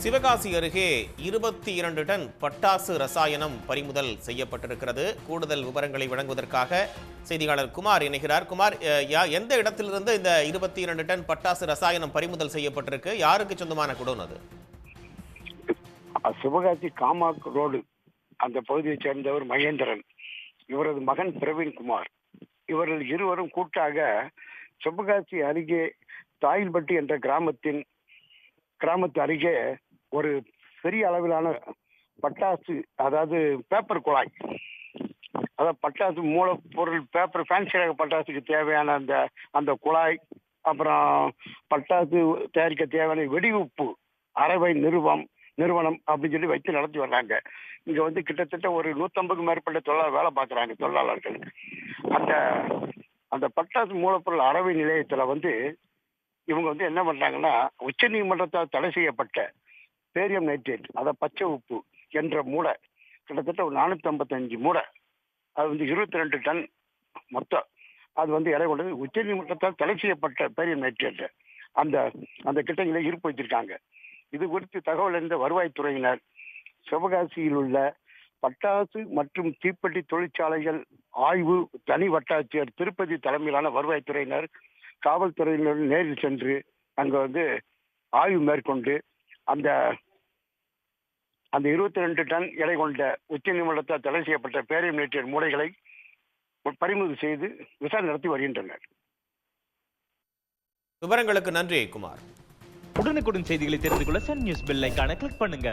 சிவகாசி அருகே 22 டன் பட்டாசு ரசாயனம் பறிமுதல் செய்யப்பட்டிருக்கிறது. கூடுதல் விவரங்களை வழங்குவதற்காக செய்தியாளர் குமார் இணைகிறார். குமார், எந்த இடத்திலிருந்து இந்த 22 டன் பட்டாசு ரசாயனம் பறிமுதல் செய்யப்பட்டிருக்கு? யாருக்கு சொந்தமான குடோன் அது? சிவகாசி காமாக் ரோடு அந்த பகுதியைச் சேர்ந்தவர் மகேந்திரன், இவரது மகன் பிரவீன்குமார். இவர்கள் இருவரும் கூட்டாக சிவகாசி அருகே தாயில்பட்டி என்ற கிராமத்து அருகே ஒரு பெரிய அளவிலான பட்டாசு, அதாவது பேப்பர் குழாய், அதாவது பட்டாசு மூலப்பொருள் பேப்பர் ஃபேன்சி பட்டாசுக்கு தேவையான அந்த குழாய், அப்புறம் பட்டாசு தயாரிக்க தேவையான வெடி உப்பு அரவை நிறுவனம் அப்படின்னு சொல்லி வச்சு நடத்தி வர்றாங்க. இங்க கிட்டத்தட்ட ஒரு 150க்கும் மேற்பட்ட தொழிலாளர் வேலை பார்க்குறாங்க. தொழிலாளர்கள் அந்த பட்டாசு மூலப்பொருள் அரவை நிலையத்துல இவங்க என்ன பண்றாங்கன்னா, உச்ச நீதிமன்றத்தால் தடை செய்யப்பட்ட பேரியம் நைட்ரேட், அதாவது பச்சை உப்பு என்ற மூளை, கிட்டத்தட்ட ஒரு 455 மூளை, அது 22 டன் மொத்தம். அது எடை கொண்டது. உச்ச நீதிமன்றத்தால் தடை செய்யப்பட்ட பேரியம் நைட்ரேட் அந்த கிட்டங்களை இருப்பு வச்சிருக்காங்க. இது குறித்து தகவல் அறிந்த வருவாய்த்துறையினர் சிவகாசியில் உள்ள பட்டாசு மற்றும் தீப்பெட்டி தொழிற்சாலைகள் ஆய்வு தனி வட்டாட்சியர் திருப்பதி தலைமையிலான வருவாய்த்துறையினர் காவல்துறையினர் நேரில் சென்று அங்க ஆய்வு மேற்கொண்டு அந்த 22 டன் எடை கொண்ட உச்ச நீதிமன்றத்தால் தடை செய்யப்பட்ட பேரியம் நைட்ரேட் மூளைகளை பறிமுதல் செய்து விசாரணை நடத்தி வருகின்றனர். விவரங்களுக்கு நன்றி குமார். உடனுக்குடன் செய்திகளை தெரிந்து கொள்ள சன் நியூஸ் பெல் ஐகானை கிளிக் பண்ணுங்க.